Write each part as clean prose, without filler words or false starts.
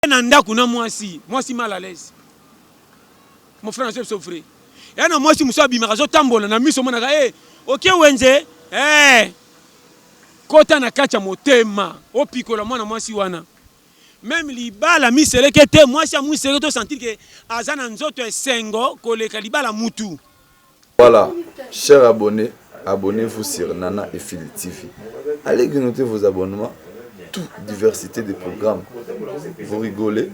nanda kuna moi si mal à l'aise. Mon frère n'a souffre. Et na moi si musa bimaka zo tambola na miso mona OK wenze kota na kacha motema o pikola mwana moi si wana. Même libala misele kete moi si amusele to sentir que azana nzoto esengo koleka libala mutu. Voilà, chers abonnés, abonnez-vous sur Nana et Phil TV. Allez grignoter vos abonnements, toute diversité de programmes. Vous rigolez,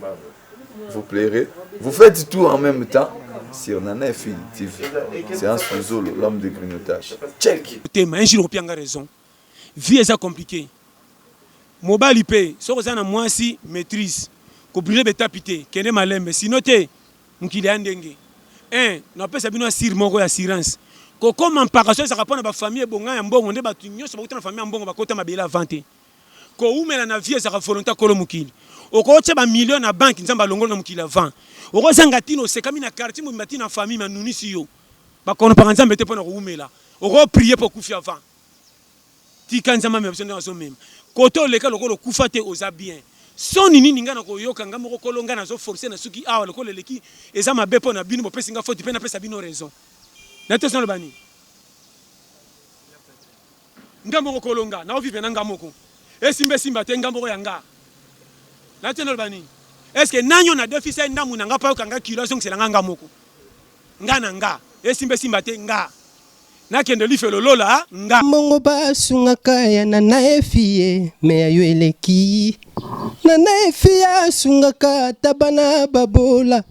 vous plairez, vous faites tout en même temps sur Nana et Phil TV. C'est un Suzolo, l'homme de grignotage. Check. Un jour, on a raison. Vie est compliquée. Mobile IP, si vous avez moi si maîtrise, que vous pouvez tapiter, que vous avez malin, sinon vous avez n'a pas sabino asir moko assurance ko comme en paration ça répond à ba famille bonga ya mbongo nde batu nyonso ba famille mbongo ba kota mabela vente ko umela na vie ça volonté kolo mukili oko tse ba million na banque nzamba longo na mukili avant oko zanga tino se kami na quartier mo mati na famille manunisi yo ba kono pa nzamba te pona ko umela oko prier pour kufi avant ti kanzamba me besoin de même koto leka lokolo kufa te oza bien soni nini nga na koyoka nga moko kolonga na zo forcer na suki awa lokolo leki eza mabe po na bino bo pesi nga faute pe na pesa bino raison na te sono bani nga moko kolonga na vivre na nga moko simba te nga moko yanga na te no bani est-ce que nanyo na défi sa ndamu na nga pa okanga kilo so ngela nga moko nga na nga simba te nga na kende lifelo lola nga mongo basunga kaya na efie me ayo eleki Nana efia sungaka tabana babola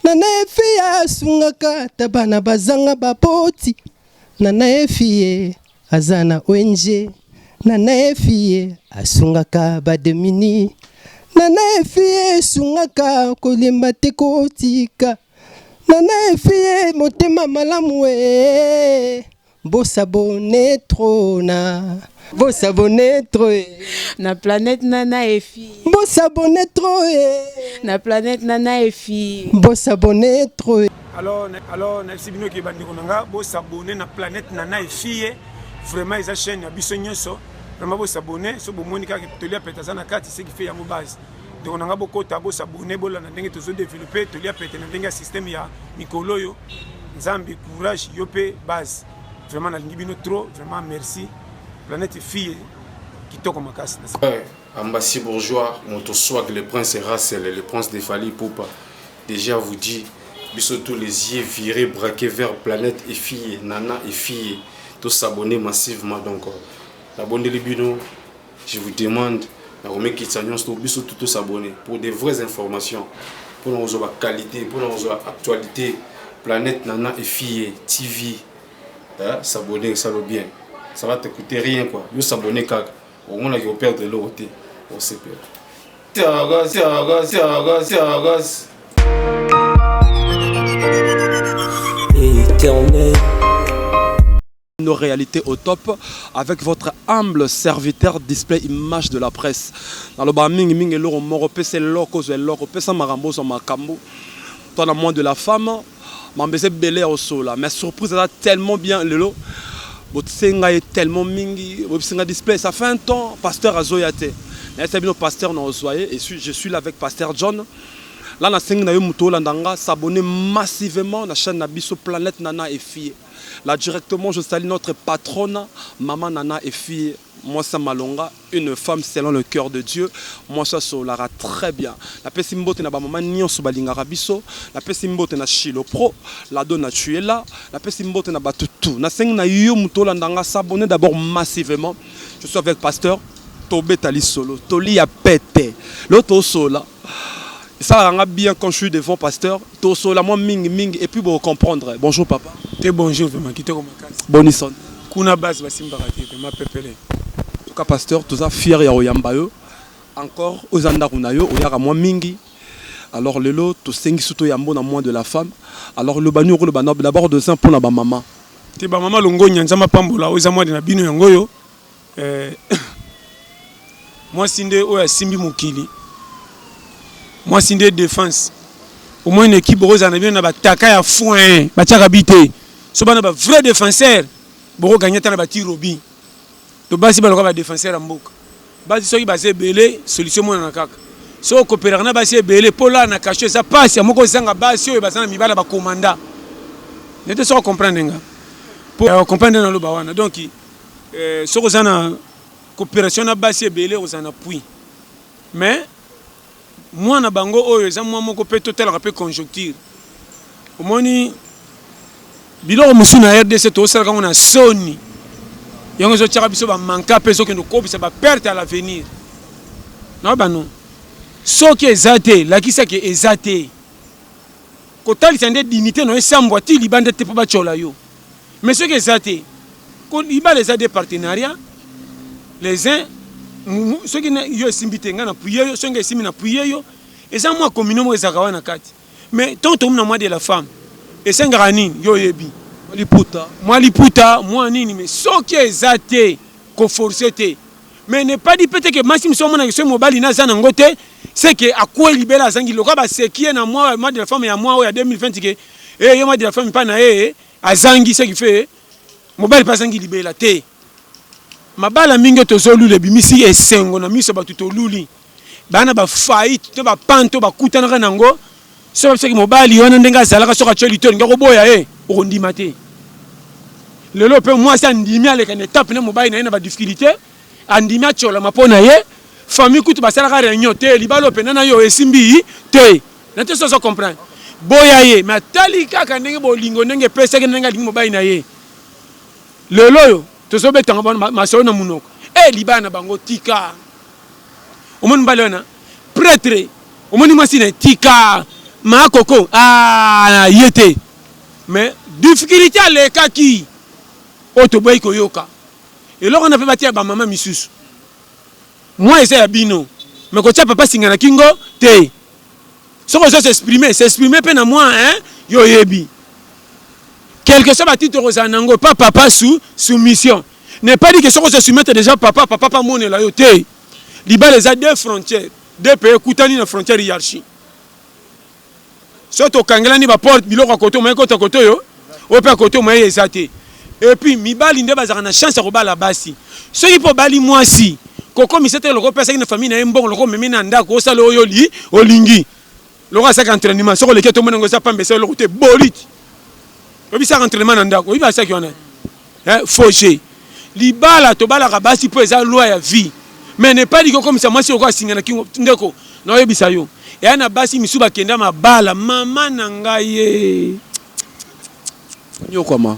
Nana efia sungaka tabana bazanga baboti Nana efie azana ONG Nana efie asungaka bademini Nana efie sungaka kolimba tekotika Nana efie motema malamu bosabone trona Vos s'abonner trop na planète Nana et fille. Vos s'abonner trop na planète Nana et fille. Vos s'abonner trop. Alors merci bino ki bandi konanga vos s'abonner na planète Nana et fille. Vraiment ils chaîne ya biso nyonso. Vraiment vos s'abonner so bomoni ka tolia peta na kati ce qui fait yango base. Donc onanga bokota vos s'abonner bola na ndenge tozo développer tolia peta na ndenge système ya mikolo yo. Nzambi courage yope base. Vraiment na lingi bino trop, vraiment merci. Planète fille qui toque ma casse. Ambassi bourgeois, Motoswag, le prince Rassel, le prince de Fali Poupa. Déjà vous dit, bisous tous les yeux virés, braqués vers planète et fille, Nana et fille, tous s'abonner massivement. Donc, abonnez les bino, je vous demande, bisous tous s'abonner pour des vraies informations, pour nous avoir qualité, pour nous avoir actualité, planète Nana et fille, TV, s'abonner, ça va bien. Ça va te coûter rien quoi. Vous s'abonner car au moins là il va perdre de l'autre. On sait pas. Éternel. Nos réalités au top avec votre humble serviteur display image de la presse. Dans le bas mingi loro moro pese loko zo loko pesa marambo so makambo. Toi la moins de la femme, m'embêter belé au sol là. Mais surprise ça tellement bien le lot. Votre senga est tellement mingi, votre senga display, ça fait un temps, pasteur Azoyate. C'est bien pasteur non Ozoye et je suis là avec pasteur John. Là na senga na yo muto landanga s'abonner massivement à la chaîne Nabiso Planète Nana et fille. Là directement je salue notre patronne maman Nana et fille. Moi ça Malonga, une femme selon le cœur de Dieu. Moi ça solara très bien. La pesimbote na ba maman nion so balinga rabiso, la pesimbote na Chilo Pro, la donna tu es là, la pesimbote na batutu. Na seng na yo mutola ndanga s'abonner d'abord massivement. Je suis avec pasteur Tobé Tali Solo, Toli a pété. L'autre sola. Ça rend bien quand je suis devant pasteur, Toso la moi ming et puis vous comprendre. Bonjour papa. T'es bonjour vraiment qui te comme Bonison. Kuna base basimba raté ma pepele. Pasteur, tout ça fier ya oyambayo encore aux andarunayo oyara moi mingi alors le lot to sengi suto yambo na moins de la femme alors le banyo le banab d'abord de ça pour la maman te ba maman longonya nzama pambola oza moi de na bino yangoyo moi sinde oya simbi mukili moi sinde défense au moins une équipe rosa na bino na bataka ya foin batiaka bité so bana ba vrai défenseur boko gagner ta na bati robi to basi ba loka ba défenseur mboka basi soki ba se belé solution mona na kaka so coopérer na basi ebele pola na caché ça passe moko zanga basi oyo basana mibala ba commanda n'était so comprendre nga pour comprendre na loba wana donc so ko zana coopération na basi ebele ko zana puis mais moi na bango oyo za moi moko pe total rappel conjoncture omoni biloko musu na RDC to sala kama na soni yango zo tshaka biso ba manka pe so ke ndo kopisa ba perte à l'avenir non ba non so ke ezate la kisa ke ezate ko tali sande dignité no esambwa ti libanda te pa chola yo mais so ke ezate ko liba les a des partenariats les uns ceux qui yo simbite nga na prier yo so nga simi na prier yo eza moi communauté mo ezaka wana kati mais tant na moi de la femme et sengara nini yo yebi moi liputa moi nini mais so ke ezate ko forcer te mais ne pas dit peut-être que maxime so mona que ce mobile na za nango te c'est que à quoi libérer zangi loka ba sekie na moi de la femme ya moi ya 2020 que yo moi de la femme pas na azangi ce qui fait mobile pas zangi libérer la te mabala mingi tozolu le bimisi esengo na miso batu to luli bana ba faillite to ba panto ba kutana nango so ba seki mobile yona ndenga zalaka so ka choli to ngako boya okondima te lelo pe moi ça ndimi ale kan étape na mobile na ba difficulté andimi chola mapona ye famille kutu basala ka réunion te libalo pe na yo esimbi te na te so comprendre boya ye mais tali kaka ndenge bolingo ndenge pesa ke ndenge mobile na ye lelo yo tozo betanga bona maso na munoko libana bango tika omoni mbalona prêtre omoni masine tika makoko yete mais difficulté le kaki otoboy koyoka et là on a fait bâtir ba maman misusu moi essaie ya bino mais ko tia papa singana kingo te so ko s'exprimer pe na moi yo yebi quelque chose à titre Rosanango, pas papa sous soumission. N'est pas dit que ce qu'on se soumettre déjà papa pas mon la yoté. Liba les a deux frontières, deux pays koutani na frontière hiérarchie. Surtout kangela ni ba porte biloko à côté, mais côté yo, au pas côté moi exacté. Et puis mi bali ndé bazaka na chance ko bala basi. Ce qui pour bali moi si, koko mi c'était loko pesa une famille na mbongo loko memi na ndako osala oyo li olingi. Loko sa entraînement, so ko leketo monango sa pambe sa loko te boliti. Obi sa entraînement na ndako, obi ba sa ki ona. Fauché. Libala to bala ka basi po eza loi ya vie. Mais n'est pas dit que comme ça moi si oko asinga na kingo ndeko. Na obi sa yo. Ya na basi misuba kenda mabala mama na ngai. Nyokoma.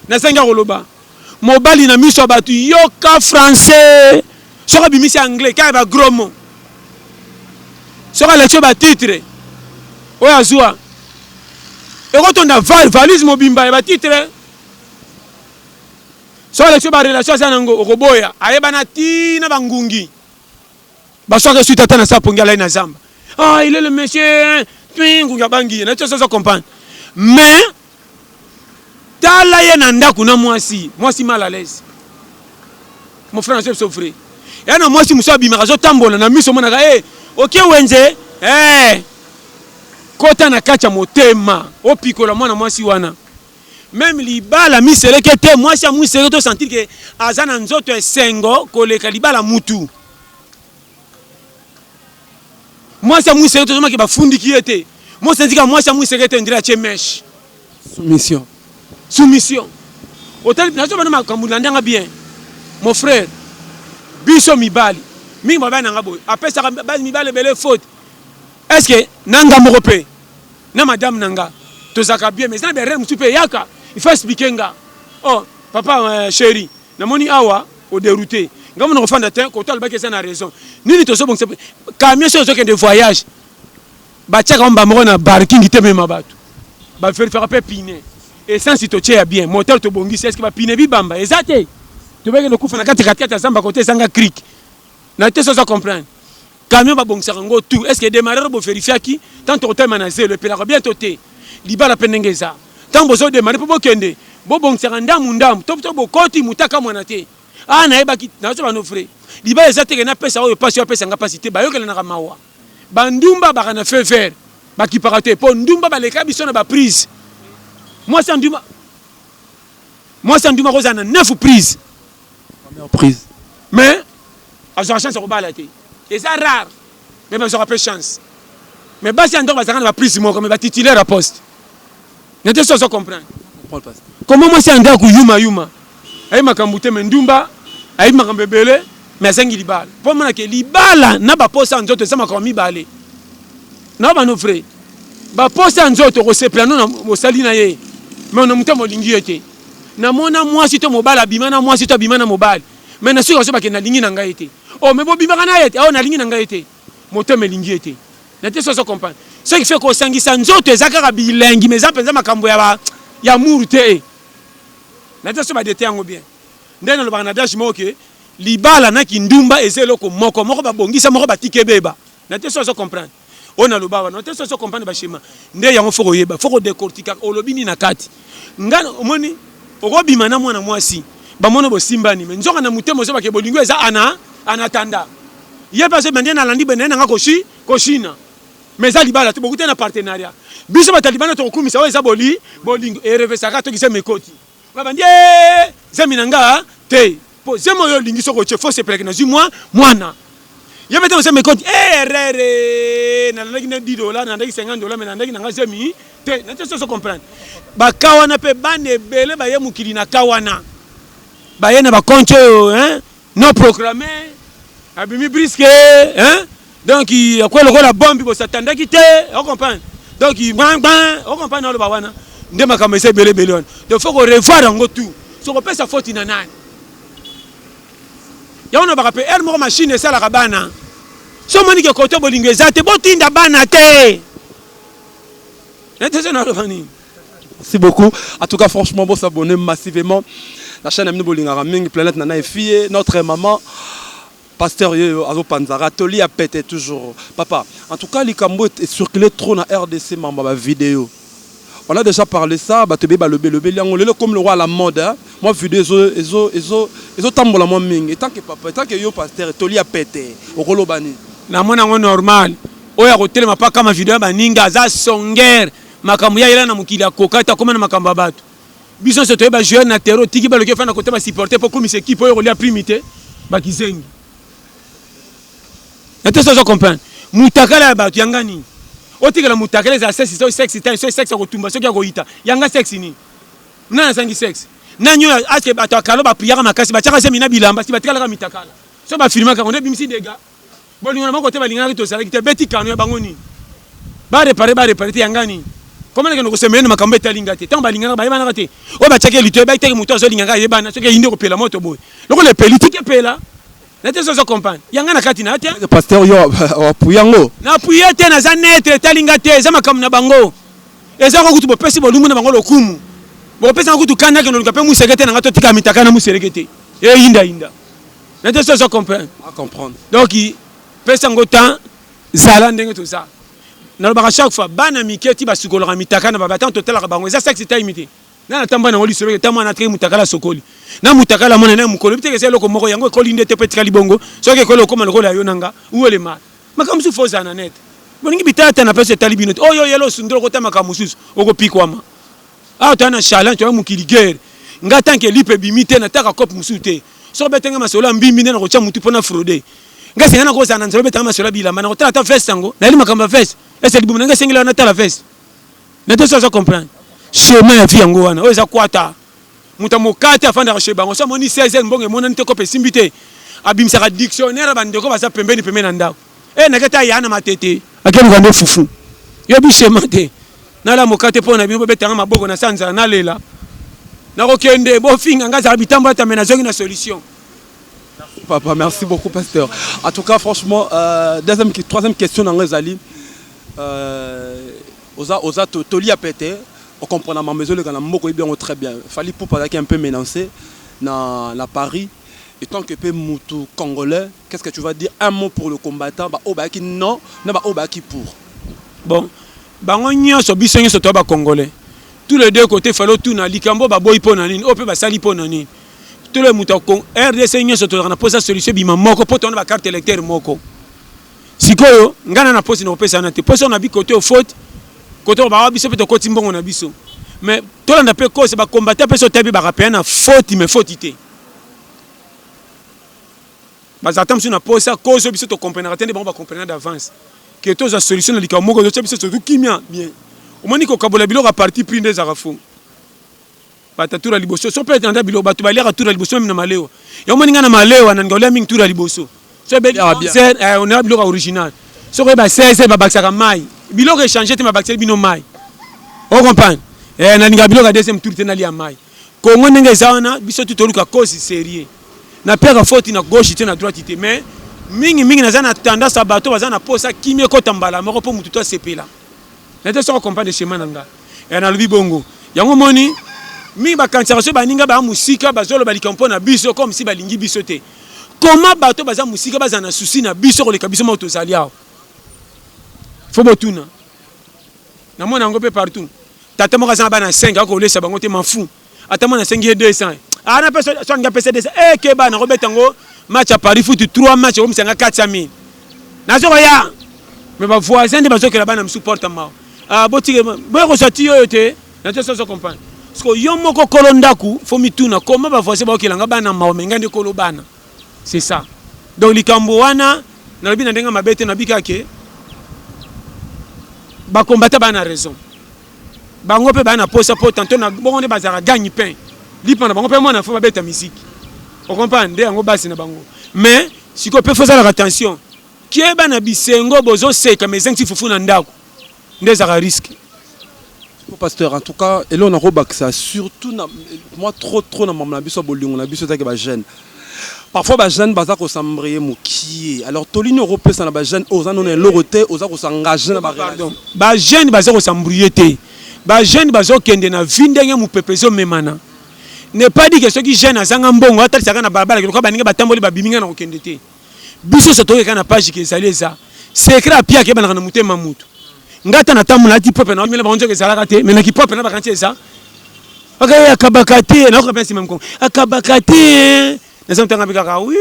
Na senga koloba. Mobali na miso batu yoka français. Soka bimisi anglais ka ba gros mot. Soka lecture ba titre. Oya zua. Et quand on a valise mobimba, il va titre. Sur les relation à Zanango, Roboya, Ayebana Tina Bangungi. Bassoir que suite à Tanasa Pongala et Nazamba. Ah, il est le monsieur, Pinguga Bangi, n'a pas ça comprendre. Mais, Talaye Nanda Kuna moi si mal à l'aise. Mon frère Joseph souffrait. Et non, moi si Moussa Bimarazo Tambola, n'a mis son monaga, ok, Wenze, kota na kacha motema o pikola mwana mwasi wana même libala misele ke te mwasi ya musele to sentir que azana nzoto esengo koleka libala mutu mwasi ya musele to zoma ke bafundi ki ete mo sendika mwasi ya musele te ndira che mesh soumission hotel na zo bana makamula ndanga bien mon frère biso mibali mingi babana ngabo apesa bali mibali bele faute. Est-ce que nanga morope na madame nanga tozaka bien mais ça be rem super yaka il faut expliquer nga oh papa chéri na moni awa au dérouté ngam no fanda te ko tol ba ke ça na raison nini to so bon camion so de voyage ba tchaka mba mo na parking te même abatu ba faire pe pine et sans si to tia bien moteur to bongi est-ce que ba pine bi bamba exacté to beke no kufa na 4x4 samba côté sanga cric na te so ça comprendre. Camion ba bongisa ngo tout est-ce que démarrer bo vérifier qui tant hôtel manager le pela bien toté libala penengeza tant bozo démarrer pour bokende bo bongisa ndamu top bo koti mutaka mwana te na eba ki na so ba no frère libala ezate ke na pesa o pasi nga pasité ba yokela na mawa bandumba ba na feu vert ba ki parate po ndumba ba leka biso na ba prise moi c'est nduma roza na 9 prises première prise mais a chance ko bala te. Et ça rare. mais bazora pe chance mais basi ando bazaka na prise moko mais ba titulaire à poste n'était ça comprendre comment moi c'est anda ku yuma ay makambute mendumba ay makambebele mais zangi libala po mona ke libala na ba poste nzoto ça makomi balé na ba no frère ba poste nzoto ko se plano na mosali na ye mais on muta molingi ete na mona moi si to mobala bimana moi si to bimana mobile mais na siko so ba ke na lingi na ngai ete oh mais bo bimaka na ete oh na lingi na ngai ete moto melingi ete n'était ça comprendre ce qui fait que sangisa nzoto ezaka bilengi mais ça penza makambo ya murute n'était ça ba dete yango bien ndena lo bana dash moke libala na kindumba ezelo ko moko ba bongisa moko ba tikebeba n'était ça comprendre on a le baba n'était ça comprendre ba schéma nde yango foko yeba foko décortiquer olobini na kati ngana omoni okobima na mwana mwasi ba mono bo simbani mais nzoka na mutemo so ba ke bolingo eza anatanda ye parce que maintenant landi benena nga koshina mais ça libala to beaucoup na partenariat biso ba talibana to kumisa wa eza bolingo et revesaka to kise mekoti baba ndie zeminanga te po zemo yo lingi soko che fausse plek na zimwa mwana ye bete se mekoti rere na ndaki na $10 na ndaki $50 mais na ndaki nga zemi te na te so comprendre ba kawana pe bane bele ba ye mukili na kawana ba ye na ba compte hein non programmé abimi brisque hein donc il a quoi la bombe bo s'attendait qui te on comprend donc il on comprend non le bawana nde makambo ese bele on donc faut qu'on revoir ngo tout so ko pesa faute na nani ya on ba rappel elle mo machine ça la rabana so moni ke koto bolingo ezate botinda bana te n'était non le merci beaucoup en tout cas franchement bon s'abonner massivement la chaîne Amine Bolingara Ming Planète Nana et Fille notre maman Pasteur Azo Panzara, Toli a pété toujours. Papa, en tout cas, les Cambo est circulé trop dans RDC, ma vidéo. On a déjà parlé ça, le comme le roi à la mode. Hein? Moi, vidéo, ils tambola mon ming. Et tant que papa, tant que yo pasteur, Toli a pété. Au Rolobani. Na mona normal. Oya hotel ma pas comme vidéo baninga za songer. Makamuya ila na mukili ya kokata comme na makamba batu. Bison se toye ba jouer na terreau tiki ba le kefa na côté ba supporter pour comme équipe oyo lia primité ba kizengi. N'était ça comprendre. Mutakala ba tu yangani. Otikala mutakala za sexe sexe ko tumba so ko ita. Yanga sexe ni. Na sangi sexe. Nanyo aske ba to kalo ba prière makasi ba chaka semina bilamba si ba tikala ka mitakala. So ba filma ka on est bimisi dega. Bolingo na moko te ba lingana to sala ki te beti kanu ya bangoni. Ba réparer te yangani. Comment est-ce que nous sommes makambo etalinga te tant ba lingana ba yebana te. O ba chaka lito ba te muto so lingana yebana so ke inde ko pela moto boy. Loko le politique pela. N'était ça comprendre. Yanga na kati na te. Pasteur yo apuyango. Na apuya te na za netre talinga te za makam na bango. Eza ko kutu bo pesi bo lumu na bango lokumu. Bo pesi na kutu kanda ke no kape mu sekete na ngato tika mitaka na mu sekete. E inda. N'était ça comprendre. À comprendre. Donc pesa ngota zala ndenge to ça. Na ba chaque fois bana miketi ba sukolo mitaka na ba tant total ka bango. Eza sexe time te. Na tamba na oli sobe tamba na tre mutakala sokoli na mutakala mona na mukolo biteke selo ko moko yango ekoli ndete petika libongo soke ekolo koma lokola yonanga uwele ma makamsu foza na net boningi bitata na pese talibino oyo yelo sundro ko tama kamususu oko pikwama a tana challenge to mukili guerre ngata nke lipe bimite na taka cop musute so betenga masola mbimbi na ko cha mutu pona fraude ngase na ko sana nzo betenga masola bilamba na ko tata fest ngo na li makamba fest ese libumu nga sengela na tala fest na to ça comprendre chemin ya vie yango wana oza kwata muta mokate afanda ka sheba ngo so moni 16 mbonge mona nte ko pe simbite abimsa ka dictionnaire bandeko basa pembeni na ndako na keta yana matete akemu kande fufu yo bi chemin te na la mokate pona bino betanga maboko na sanza na lela na ko kende bo finga ngaza bitambo ta mena zongi na solution. Papa, merci beaucoup pasteur. En tout cas franchement troisième question dans Zali oza Toli a pété. On comprend la maison le gana moko bien très bien. Fallait pour pas un peu menacé dans la Paris et tant que peu mutu congolais, qu'est-ce que tu vas dire un mot pour le combattant ba obaki non, na ba obaki pour. Bon, bango nyonso biso nyonso to ba congolais. Tous les deux côtés fallait tout na likambo ba boy pona nini, ope ba sali pona nini. Tous les mutu RDC nyonso to na posa solution bima moko po to na ba carte électeur moko. Sikoyo ngana na posi na opesa na te. Posi na bi côté au faute. Côté on va biso peut côté mbongo na biso mais tout le monde peut cause ba combattre peut so tabi ba rappeler na faute mais faute ité bazata msu na posa cause biso to comprendre atende bango ba comprendre d'avance que to za solution na likamo ko zo biso surtout kimia bien omoni ko kabola biloko a parti pris des arafo batatura liboso so peut entendre biloko batu balera tura liboso même na maleo ya omoni nga na maleo na ngolia mingi tura liboso so be on a biloko original so ko ba 16 ba baksaka mai biloko échanger te ba baksaka bino mai on comprend na ninga biloko deuxième tour te na lia mai Congo ndenge zawana biso tutoluka cause sérieux na père faute na gauche te na droite te mais mingi na zana tendance bato bazana posa kimie ko tambala moko po mutu to sepela na te so comprendre chemin nanga et na lubi bongo yango moni mi ba kantsaka baninga ba musika bazolo balikampo na biso comme si balingi biso te comment bato baza musika bazana souci na biso ko leka biso mo to zaliao faut botuna na mona ngo pe partout tata mo kazana bana 5 ko lesa bango te mafu atama na 5 200 ana pesa so nga pesa 200 ke bana ko betango match à Paris foot 3 matchs comme 400 000 na zo ya mais ba voisin de bazo que la bana me supporte ma botike bo ko sati yo te na te so comprendre parce que yo moko kolondaku faut mituna comment ba voisin ba okilanga bana ma menga de kolo bana c'est ça donc likambo wana na bina ndenga mabete na bikake ba combattre bana raison bango pe bana posa po tanto na bongo ne bazara gagne pain lipa na bango pe mona faut ba beta musique on comprend nde yango basi na bango mais si ko pe faut faire attention qui est bana bisengo bozo seka mais zingi fufu na ndako nde za risque pasteur en tout cas et là on a rebaxa surtout na moi trop na mamla biso bolingo na biso ta ke ba jeune parfois ba jeune baza ko sambrier mokie alors tolini européen na ba jeune oza non loroté oza ko s'engager na ba relation ba jeune baza ko sambrier te ba jeune bazo kende na vindenge mu pepezo memana ne pas dire que ceux qui jeune azanga mbongo atali saka na barabara ko baninga batamboli ba biminga na ko kende te biso so toke kana page ke zaleza secret pia ke bana na mutema mutu ngata na tamula ti peuple na mele banzo ke zalaka te mais na ki peuple na ba kantie ça akaya akabakate na ko pensi même kon akabakate na zantanga bikaka oui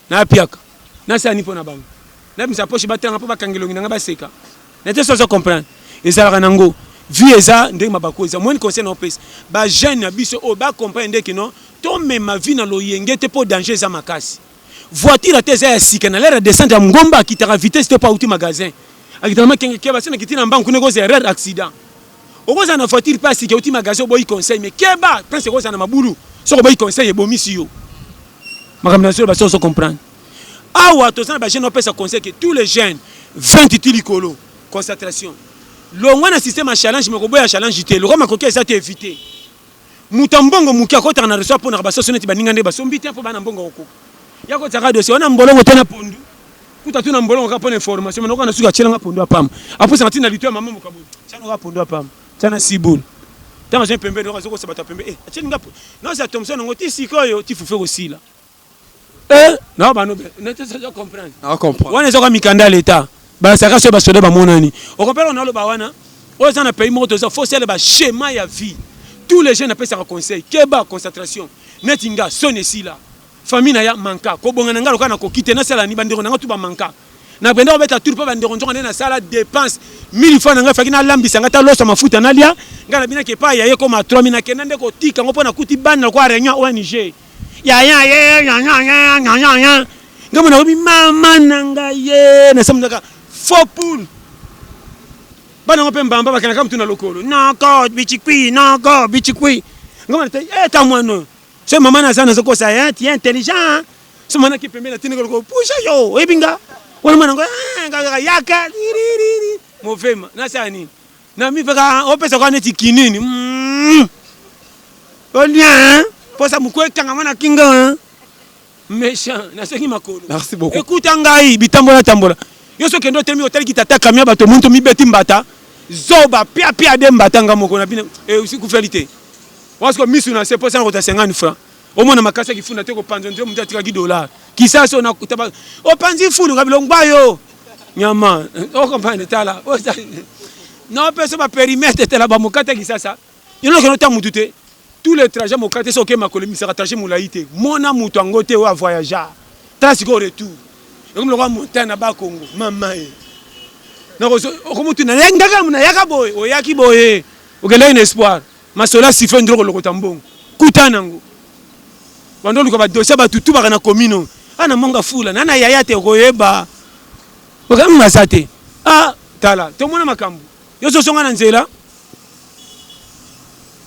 na piaka na sani pona bango na misa poche batanga po bakangelongi na ba seka na te so comprendre ezalaka nango vie eza ndenge mabako eza moi conseil na pesa ba jeune na biso o ba comprendre que non to même vie na loyenge te po danger za makasi voiture te za sika na l'air descendre ya ngomba kitaka vitesse te pa uti magasin akitama kenge keba sena kitina mbangu ne ko za erreur accident okoza na voiture pa sika uti magasin boy conseil mais keba prince ko za na mabulu so ko boy conseil e bomisi yo makamna so ba so comprendre awa to sana ba jeune pesa conseil que tous les jeunes 20 tilikolo concentration longwa na système à challenge mais ko boya challenge te le roma ko kesa te éviter mutambongo mukia ko tana reçoit pour na ba sosoneti baninga nde ba sombi te pour bana mbongo ko yako tsaka dossier ona mbolongo tena pondu kuta tuna mbolongo ka pona information mais na suka tshela pondu apam après ça matina litwa maman mukabulu tsana ka pondu apam tsana sibul tama je pembe no ko sabata pembe atsheni ngapo non ça Thomson ngo ti sikoyo ti fufe aussi là non ba no ne te ça comprendre wana zo ka mikanda l'état ba saka so ba soda ba monani o comprendre on a le ba wana o za na pays moto ça faut c'est le ba schéma ya vie tous les jeunes appellent ça conseil keba concentration netinga sonesi là famille na ya manka ko bonga ngalo kana ko kite na sala ni bandero nga tu ba manka na benda obeta tour pa bandero njonga na sala dépense 1000 francs nga faki na lambisa ngata loso mafuta na lia ngala bina ke pa ya ye ko ma 3000 na kenande ko tika ngo pona kuti bana kwa réunion ONG ya ngamo na bi mama nanga ye na samnaka faux poule bana ngo pe mbamba bakana kam tuna lokolo nako bichikwi ngamo ta mwana ce maman na sana zoko ça est intelligent ce maman qui permet la tenir ko pusha yo ebinga wala mana ngo yaka mauvais na sani na mi faka o pesa ko neti kinini o bien pour ça mukwe tanga mana kinga méchant na sengi makolo merci beaucoup écoute ngai bitambola yo so kendo temi hotel ki tata kamia bato muntu mi beti mbata zoba pia de mbata ngamoko na bina et aussi kufelité parce que misu na c'est pour ça qu'on a 50 francs au moins na makasa ki funa te ko panzo ndio mutati ka $10 kisa so na o panzi fulu ngabilo ngbayo nyama o comprendre tala non personne ba périmètre tela ba mukata kisa ça il no ta mutute tous les trajets mukata so ke makolemi ça trajet mulaité mona mutu angote wa voyager trasi ko retour comme le roi montagne ba Congo mama e na ko mutu na ngaka muna yaka boy o yaki boy o gela un espoir masola siffle ndro ko lokota mbongo kutanango bando luka ba dossier ba tutu ba na commune ana monga fula nana yaya te koyeba okanga masate tala to mona makambo yo so songa na nzela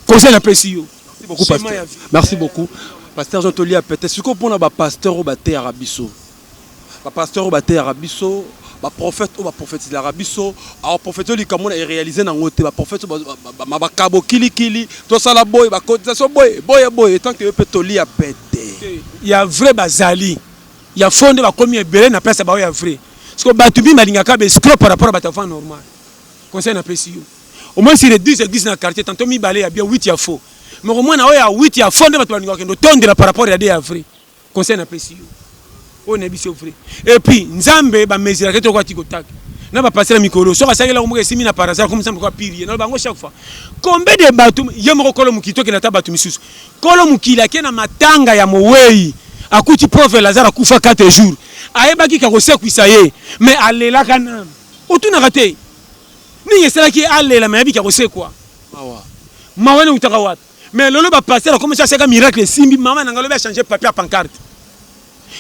conseil na pesio. Merci beaucoup pasteur. Merci beaucoup pasteur Jean Toli a pété ce qu'on pona ba pasteur au baté arabiso ba pasteur au baté arabiso ba prophète au ba prophétise l'arabiso alors prophète li comme on a réalisé na ngote ba prophète ba kabo kili to sala boy ba cotisation boy tant que peut Toli a pété il y a vrai bazali il y a fondé ba komi ebele na place ba ya vrai parce que batubi malingaka be scrope par rapport à batafan normal conseil na pesio au moins si les 10 églises dans le quartier tantôt mi balé il y a bien 8 il y a faux mais au moins na oya 8 il y a fondé ba balingaka ndo tondela par rapport à des vrai conseil na pesio on est biso vrai et puis nzambe ba mesira keto kwa tikotaki na ba passer la mikolo so ka sakela ko simi na par hasard comme nzambe kwa pirier na bango chaque fois combien de batum yemo kolo mukito ke na tabatu misusu kolo mukila ke na matanga ya mowei akuti prophète Lazare akufa 4 jours ayebaki ka kosekwisa ye mais alela kana otuna raté ni yesala ki alela mais abika kosekwa mawana utaka wapi mais lolo ba passer a commencé à faire un miracle simbi maman ngalo ba changer papier à pancarte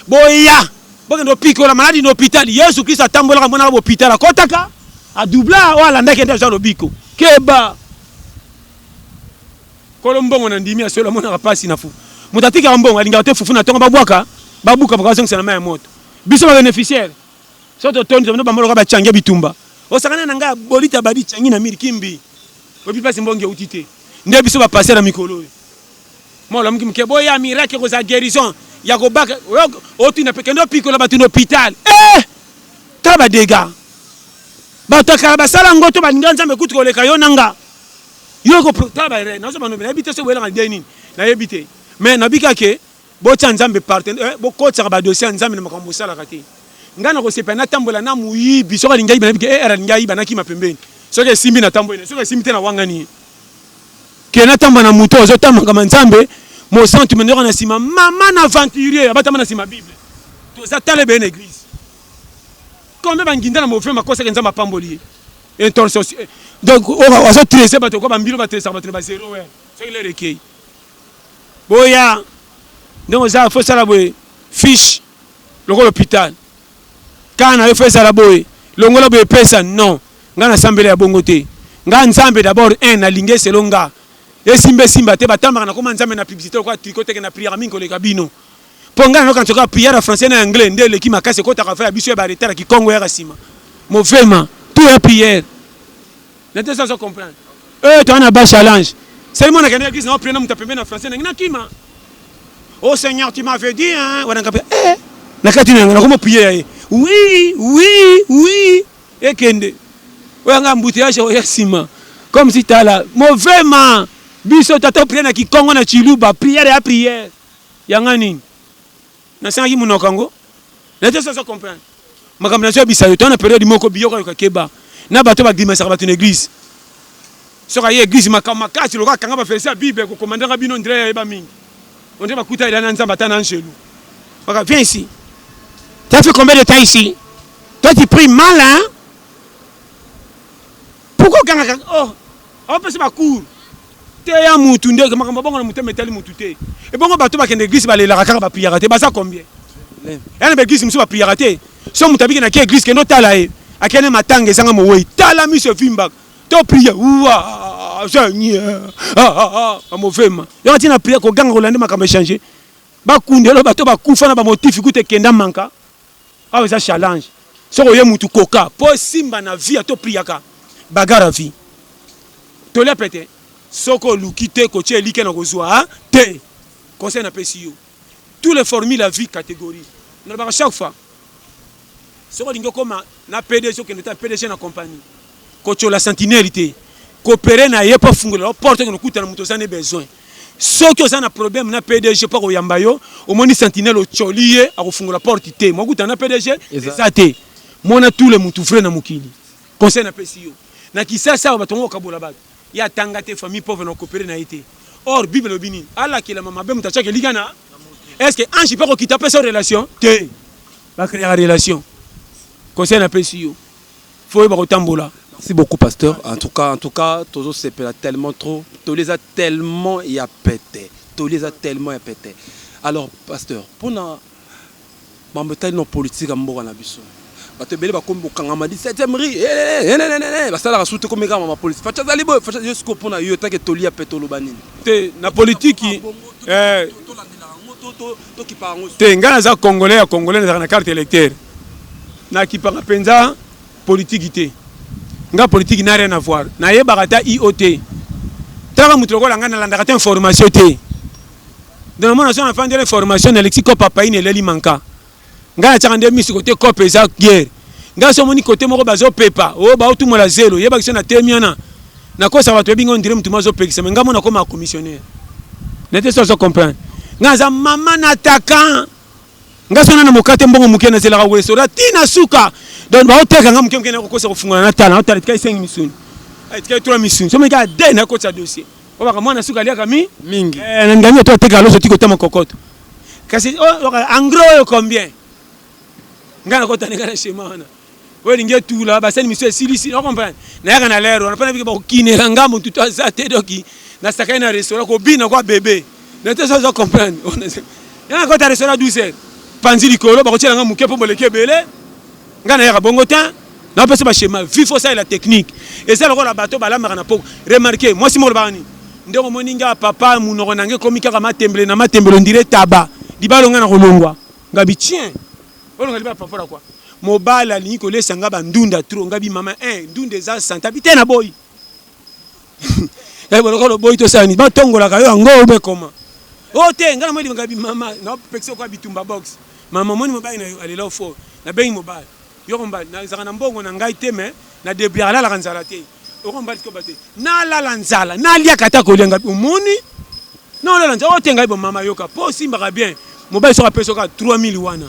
boya bokendo piko la maladie d'hôpital Yesu Christ atambola mona ba hôpital akotaka a doubla wala ndake nda genre biko keba kolombongo na ndimi asola mona pasi na fu mutatika mbongo alinga te fufu na tonga babwaka babuka bakazongisa na mai moto biso ba bénéficiaire soto tondi no bamolo ba changia bitumba osakana nanga bolita badi changi na miri kimbi obi pasi mbonge utite nde biso ba passer na mikolo mola mkimke boya miracle ko za guérison ya ko baka otu na pekendo piko la batu hôpital taba dega bataka ba sala ngoto ba nganza kutu ko leka yo nanga yo ko taba re na so bano na ebite so wela ngade nini na ebite mais na bika ke bo tsanzambe partenaire bo ko tsaka ba dossier nzambe na makambo sala kati ngana ko sepa na tambola na muyibi so ka lingai ba bika era lingai ba na kima pembeni so ke simbi na tambola so ke simbi tena wangani ke na tamba na muto zo tamba kama nzambe mo santu menera na sima mama na aventurier abatama na sima bible to za tale ben église comme ba nginda na mo fe makosa ke nzamba pamboli intention donc on va tresser bato ko ba mbilo ba tresser bato ba zéro ouais so il est recueilli boya donc ça faut ça la boy fiche le l'hôpital kana yo fait ça la boy le ngola boy pesa non ngana sambele ya bongote nga nzambe d'abord un na lingé selonga et simba te batamba na koma nzambe na publicité ko tricoter na prière mingi ko le kabino ponga no quand tu prière en français na anglais ndele ki makase ko ta faire biso ba retard ki Congo ya sima mauvainement tout est prière n'était ça comprendre tu as un bas challenge seulement na kana église na prière na mutapembe na français na kima oh Seigneur tu m'avais dit hein wana kapé na kati na comment prier oui et kende wanga mbutiage ya sima comme si tu là mauvaisement biso tata prière na ki Congo na chiluba prière ya prière yanga nini na sangi munokango n'était ça comprendre makambo na so bisa yo tona période moko biyoko yo keba na bato ba dimasa bato na église soka ye église makasi loka kanga ba faire bible ko commander bino ndre ya ba mingi on dirait bakuta ila na nzamba tana chez nous baka viens ici tu as fait combien de temps ici toi tu pries mal hein pourquoi kanga on peut se ba cour te ya mutu ndeke makambo bongo na muteme tali mutu te e bongo bato ba kende église ba lela kaka ba prière te ba ça combien yana ba église musu ba prière te so mutabiki na ke église ke no tala e akene matanga ezanga mowe tala miso vimba to prière ouah Seigneur mauvainement yo tina prière ko ganga kolande makambo changer ba kundelo bato ba kufa na ba motif kute kenda manka ça challenge so ko ye mutu koka po simba na vie to priaka bagara vie to le pété soko lukite ko tie like na kozwa te conseil na PCO tous les formules la vie catégorie na ba chaque fois soko lingo koma na PDG ko neta PDG na compagnie ko la sentinelle coopérer na ye pas fungola porte ko kuta na muto sana besoin soko osana problème na PDG pas ko yamba yo au moni sentinelle o cholier a ko fungola porte te mo kuta na PDG ça te mona tous les mutu frère na mukili conseil na PCO na kisasa batongo kabola ba ya tangate famille pauvre na coopérer na été or bible obini ala ki la mama be mutacha ke ligana est-ce que ange pas ko kita pas relation te ba créer relation conseil na PCO faut ba ko tambola. Merci beaucoup pasteur. En tout cas, Tozo Sepela tellement trop, to les a tellement y a pété. Alors pasteur, pour bambetali no politique ya mboka na biso bato ebele bakomi bokangama 17e ri basalaka su te komeka mama police facha azali boye facha yesuko mpona yo tanke tolia mpe toloba nini te na politiki te ngai naza congolais ya congolais nazalaka na carte électeur nakipaka mpenza politiki te nga politiki na rien à voir nayebaka ta IOT taka moto lokola ngai nalandaka te information te donc namona so nafandela information na lexi ko papaine eleli manka ngai natiaka nde misi kote kope eza guerre ngai so omoni kote moko bazopepa oyo baotumola zelo yebaki so natemiana nakosaka bato yebinga ondire motu mo azopekisa me ngai mona koma commissionnaire nete so azo comprendre ngai aza mama nataka ngai so na mokate mbongo moke nazelaka koresora tina suka donc baoteka ngai moke moke nakokosa kofungola natala naotala tikai 5 misuni tikai 3 misuni so meka de nakotisa dossier obaka mwana suka aliaka mingi nandami oto ateka loso ti kotama kokoto kasi engros oyo combien ngai nakotaneka na shema wana oyo elingi etula basali miso esilisi ocomprendre nayaka na lero napana bike bakokinela ngai motu to aza te doki nasakai na restaurant kobina kwa bebe nete so ozo comprendre yana nakota restaurant 12 heures panzi likolo bakotiela ngai moke mpo boleki ebele ngai nayaka bongo te napesa bashema vifo osalela technique eza lokola bato balambaka na poko remarke mwasi moko lobaka nini ndenge omoni ngai papa munoko nange ekomi kaka matembele na matembele ondire taba libala ngai na kolongwa ngai bitien olonga libala papola kwa mobali alingi kolesa ngai bandunda tro ngai bimama ndunda eza santa bite na boyi ngai bolokolo boyi tosala nini batongolaka yo yango obe koma o te ngai namoni ngai bimama naopekisa kwa bitumba box mama moni mobali na yo alela fort nabengi mobali yoko mbali nazaka na mbongo na ngai te me na debria alalaka nzala te yoko mbali tikoba te nalala nzala naliaka ata kolia ngai omoni nalala nzala ote ngai bomama yoka po osimbaka bien mobali soka pe soka 3000 wana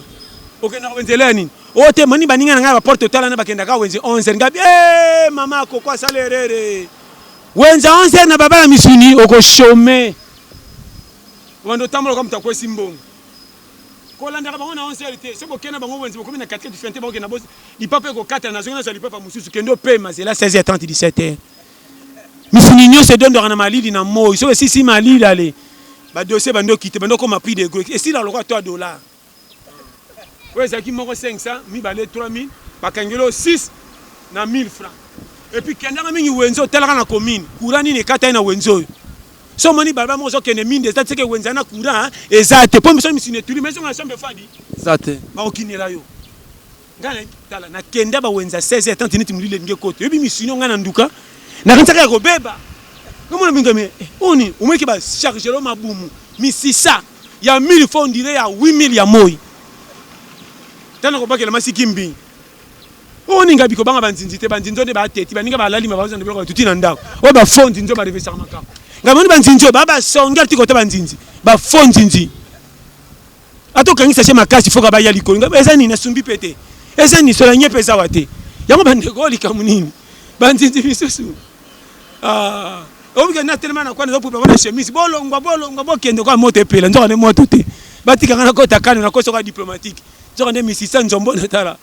okendaka wenzela nini ote moni baninga na ngai baporte otala na bakendaka wenze 11 ngai mama akoko asala erere wenza 11 na babala misuni okoshome wando tambola kwa mtakwesi mbongo kolandaka bango na 11 te so bokena bango wenze bokomi na 4 diferente bokena bosi lipapa ekokata na zongo na lipapa mosusu kendo pe mazela 16h30 17h misuni nyonso edondaka na malili na moi so esisi malili ale badossier bandokite bandokoma prix de gros esila lokwa to $. oyo ezalaki moko 500 mibale 3000 bakangelo 6 na 1000 francs et puis kendanga mingi wenze otalaka na commune courant nini ekata ye na wenze oyo so moni balaba moko ozokende minde eza teke wenze na courant eza te mpo miso misuni etuli mais songo na chambre fadi eza te bakokinela yo ngai tala nakenda bawenza 16h30 neti molile elingi ekota yobi misuni o ngai na nduka nakanisaka ya kobeba komona bingami oni omoki bachargelo mabumu misisa ya 1000 fois ondire ya 8000 ya moi tana kobakela masiki mbingi oni ngai bikobanga banzinzi te banzinzi nde bateti baninga balalima bazana biloko tuti na ndako oyo bafondi nzo barevesaka makambo ngai moni banzinzi oyo babasongi ati kota banzinzi bafonzinzi ata okangisa che makasi foka baya likolo ngai eza nini nasumbi pe te eza nini sola nyepe eza wa te yango bandeko olikamu nini banzinzi misusu obika na telema na kwana zopupa bana chemise bolongwa bokende kwa moto epela nzoka ne moto te batikanga na kota kane na kosoka diplomatique nzoka ne misisa nzombo na tala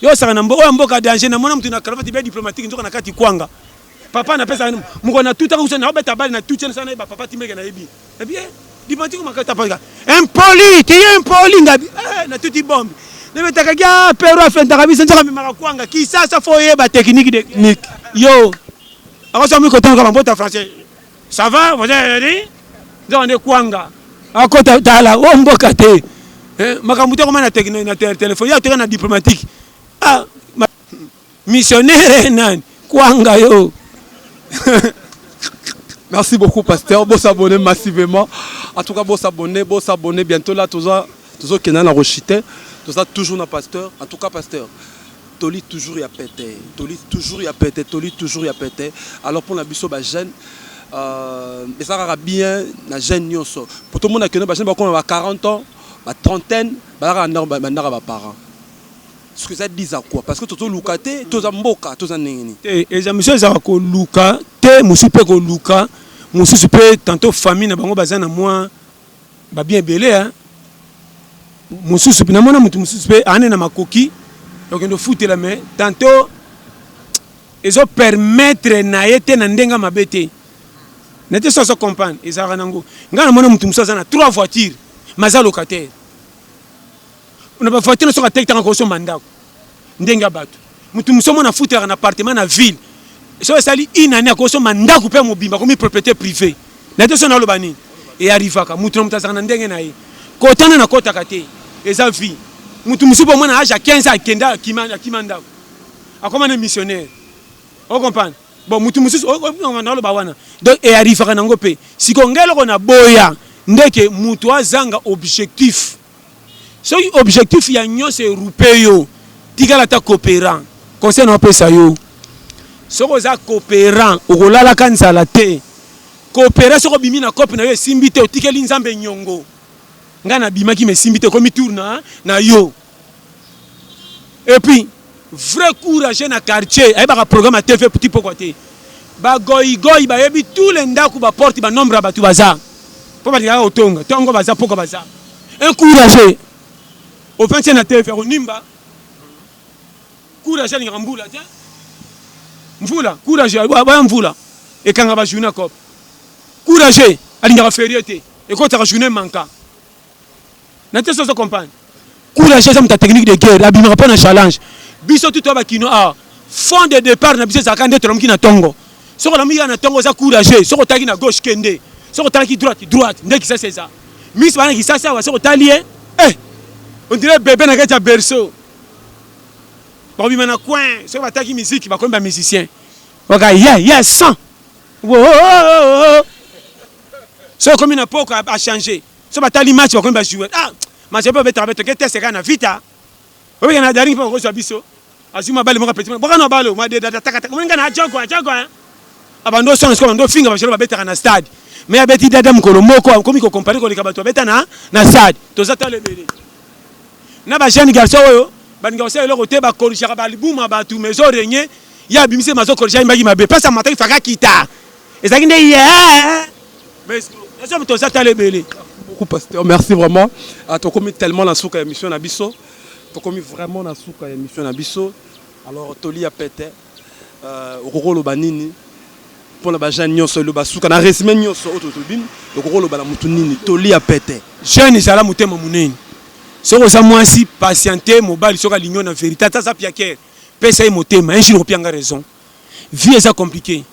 yo saka na mboka danger na mona mtu na cravate bien diplomatique nzoka na kati kwanga papa na pesa muko na tuta kusa na obeta bali na tucha sana ba papa timeke na yebi bien diplomatique makata pa impoli ti impoli ngabi na tuti bombe ne betaka kya pero afenta kabisa nzoka mimaka kwanga kisasa foye ba technique de yo akosa mi kotan ka mbota français ça va vous avez dit nzoka kwanga akota tala o mboka te makambo te koma na technique na téléphone ya te na diplomatique missionnaire nani kwanga yo. Merci beaucoup pasteur, bon s'abonner massivement. En tout cas bon s'abonner bientôt là toujours Kenan a rechité, tout ça toujours na pasteur. En tout cas pasteur, Toli toujours y a pété, Toli toujours y a pété, Toli toujours y a pété. Alors pour la biso ba jeune et ça va bien na jeune nyonso. Pour tout le monde que ba jeune ba ko 40 ans, ba trentaine, ba na ba parents. Ce que ça dit à quoi? Parce que tout luka te, tout mboka, tout nini. Et les amis ça ko luka te, musu pe ko luka, musu pe tantôt famille na bango bazana moi ba bien belé hein. Musu pe na mona mutu musu pe ane na makoki, donc ndo foutre la main. Tantôt ils ont permettre na yete na ndenga mabete. N'était ça se comprendre, ils a ranango. Ngana mona mutu musu na 3 voitures, maza locataire. na ba voiture so ka tekta ko so mandako ndenga bato mutu musomo na futa un appartement na ville so sali inane ko so mandako pe mobimba comme propriété privée na te so na lobani et arrivaka mutu na mutazana ndenge na ye kotana na kota kate eza vie mutu musupo mwana âge à 15 ans kenda kimanda akoma na missionnaire on comprend bon mutu mususu na loba wana donc et arrivaka nango pe sikongelo ko na boya ndeke mutu azanga objectif so objectif ya nyonso européen yo tikala ta coopérant conseil na pesa yo soko za coopérant okolala kanzala te coopérer soko bimi na copie na yo simbi te otikeli nzambe nyongo ngana bima ki me simbi te komi tourna na yo et puis vrai courage na quartier ay ba programme TV petit pourquoi te ba goy ba yebi tous les ndaku ba porte ba nombre ba tu baza po ba ya otonga tongo baza poko baza un courage au 20e na TV onimba courage ni ngambula tiens mvula courage ba mvula et kanga ba journée cop courage ali ngara férié et quand ta journée manka na te so comprendre courage ça ta technique de guerre abimaka pas na challenge biso tout ba kino a fond de départ na biso zakande to na tongo soko na miya na tongo za courage soko taki na gauche kende soko taki droite ndeki ça c'est ça miss bana ki ça wa soko tali on dirait bébé na keta berceau ba bi mana coin soko bataki musique ba komba musicien waka yeah sang soko comme na poko a changer soko batali match ba komba jouer match ba beta beto ke test kana vita obi kana daring pa ko so biso azuma bale mo ka petit mo kana balo ma de taka mo ngana jago abando songs comme ndo finga ba beta na stade mais abeti dada mkolo moko comme ko comparer ko lika bato beta na stade to zata le bele na ba jeune garçon oyo ban garçon le côté ba corriger ba libuma ba tu mezo renye ya bimise mazo corriger mbagi mabe pasa matai faka kita ezaki nde ya mais ça to zata le bele beaucoup pasteur merci vraiment to komi tellement la souka émission na biso to komi vraiment na souka émission na biso alors toli a pété okoko lo banini pour la jeune nyonso lo basuka na résumé nyonso autotobim okoko lo bala mutu nini toli a pété jeune sala mutema munene soko za mwasi patienter mobali soka l'union na vérité ça piaker pesa motema un jour opianga raison vie ça compliqué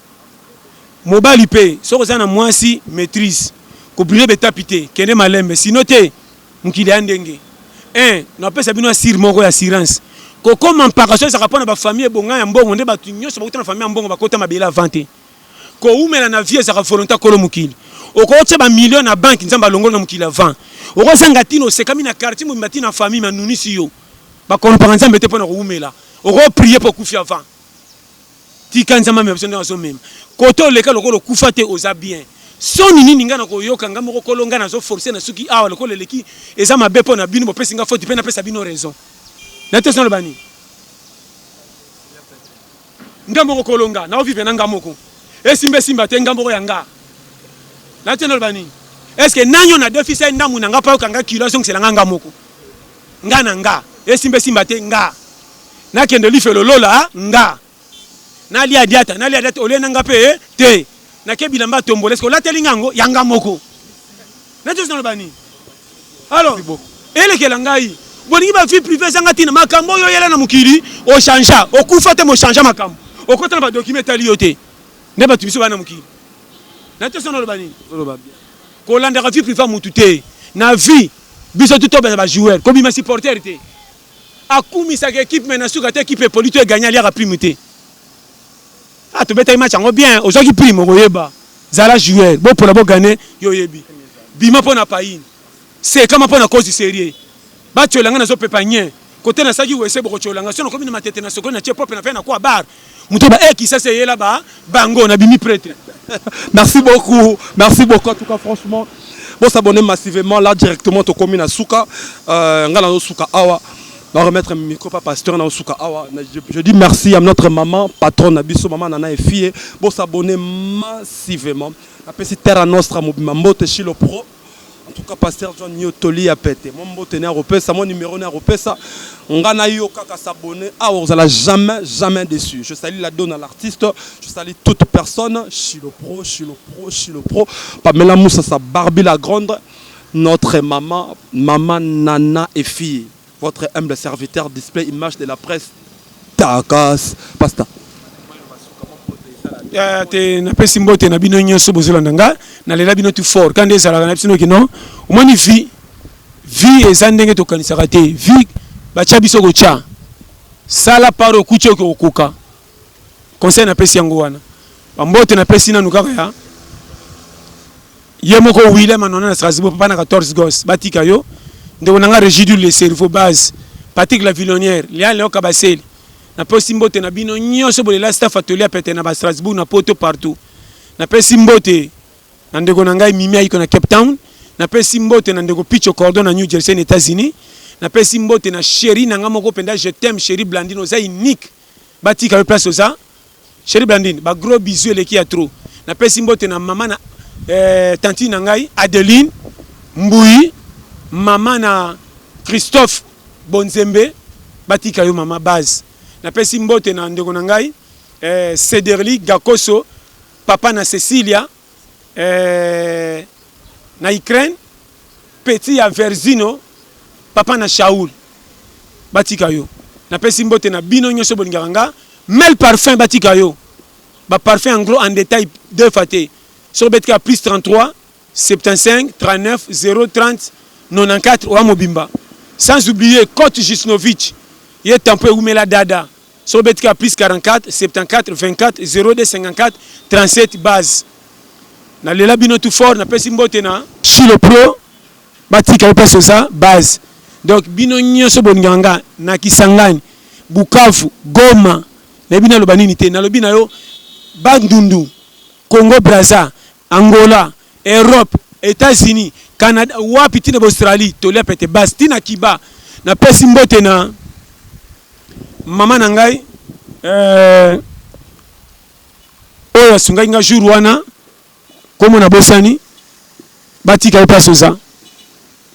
mobali pe soko za na mwasi maîtrise ko brûler betapité kende malembe sinon te mukili andenge na pesa bino asir moko ya assurance ko comme en paration ça rapona ba famille bonga ya mbongo nde batu nyonso bakota na famille mbongo bakota mabela vente ko umela na vie ça volonté kolo mukili okotse ba million na banque nzamba longo na mukili avant okozanga tino sekami na quartier mo mati na famille manunisi yo ba comprendre nzamba te pona ko umela oko prier pour kufia avant tika nzamba me besoin de so même koto leka lokolo kufa te oza bien soni nini ngana ko yoka ngamo ko kolonga na zo forcer na suki awa lokolo leki eza mabe pona bino bo pesinga faute pe na pesa bino raison na te son bani ngamo ko kolonga na ovive na ngamo ko simba te ngamo ko yanga na te no bani est-ce que nanyo na déficit ndamu na ngapa kanga kilo song c'est nga ngamo ko ngana nga simba te nga na kende lifelo lola nga na lia diata ole na ngape te na kebila mba tombola est-ce que la telingango yanga moko na tous dans bani alors ele ke langai boningi ba vie privée zanga tina makambo yo yela na mukili o changea o kufa te mo changea makambo o kota ba document ali yote ne ba tubiso bana mukili na tous dans bani ko landa vie privée mutu te na vie biso tout ba joueur ko bima supporter te akumi sa équipe mena suka te équipe polito e gagner ali rapimité tu beta match en bien aux qui prime oyeba zala joueur bon pour la bo gagner yo yebi bima pona pain c'est comme pona cause sérieux ba tolanga na zo pepanye côté na saki wese boko tolanga sono comme na matete na soko na tie propre na fait na quoi bar muto ba qui ça c'est là ba bango na bimi prêtre merci beaucoup en tout cas franchement bon s'abonner massivement là directement to commune à Souka ngala no Souka awa. On va remettre un micro pas pasteur na Souka awa. Je dis merci à notre maman patronne Abisso maman nana et fille pour s'abonner massivement. Après c'est Terra Nostra mbote Chilo Pro. En tout cas pasteur John Nyotoli a pété. Mon mbote na Europesa, mon numéro na Europesa. Ngana yo kaka s'abonner. Ah vous allez jamais déçu. Je salue la donne à l'artiste, je salue toute personne Chilo Pro. Pamela Moussa sa Barbie la grande, notre maman nana et fille. votre humble serviteur display image de la presse. Takas, pasta. Te napesi mbote na bino nyonso bozolanda nga nalela bino tu fort quand ezalaka na biso kino omoni vie eza ndenge tokanisaka te vie batya biso kotya sala paro okuti oki okoka conseil napesi yango wana bambote napesi nanu kaka ya ye moko Willem anona na Strasbourg papa na 14 gos batika yo ndeko nanga Régidu le cerveau base Patrick la Villonnière lia leo kabaseli na pesi mbote na bino nyonso bolela staff atelier pete na ba Strasbourg na poto partout na pesi mbote na ndeko na ngai Mimi ayiko na Cape Town na pesi mbote na ndeko Picho Cordon na New Jersey na États-Unis na pesi mbote na chéri na nga moko penda je t'aime chéri Blandine oza unique batika le place oza chéri Blandine ba gros bisous eleki ya trop na pesi mbote na mama na tanti na ngai Adeline Mbui mama na Christophe Bonzembe batika yo mama base na pesi mbote na ndeko na ngai Cédric Gakoso papa na Cecilia na Ukraine petit ya Verzino papa na Shaoul batika yo na pesi mbote na bino nyonso bolingaka nga Mel Parfum batika yo ba parfum en gros en détail deux faté sur betka plus 33 75 39 030 94 wa mobimba sans oublier Cote Gisnovic il est un peu Oumela Dada sur betka plus 44 74 24 02 54 37 base na lela bino tout fort na pesi mbote na Chilo Pro batika yo passe ça base donc bino nyonso bolinganga na Kisangani Bukavu Goma na bina loba nini te na lobi na yo Bandundu Congo Brazza Angola Europe États-Unis Canada wapi tina Australie tolia pete base tina Kiba na pesi mbote na mama na ngai oyo asungai nga jour wana komo na bosani batika yo passe ça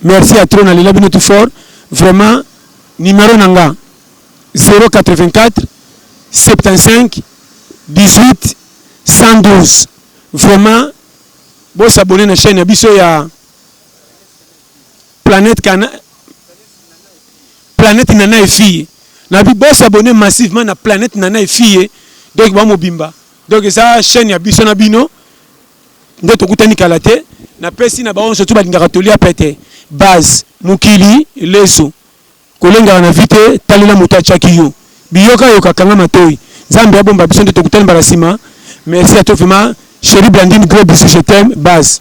merci à trop na lela bino tout fort vraiment numéro nanga 084 75 18 112 vraiment bon s'abonner na chaîne biso ya Planète Nana et Fille na bi bon s'abonner massivement na Planète Nana et Fille donc ba mobimba donc ça chaîne ya biso na bino ndeto kutani kalate na pesi na baon surtout ba lingaka tolia pete base mukili leso kolenga na vite talela muta chaki yo biyoka yoka kanga matoi Zambia bomba biso ndeto kutani barasima merci à toi vraiment chérie Blandine gros bisous je t'aime base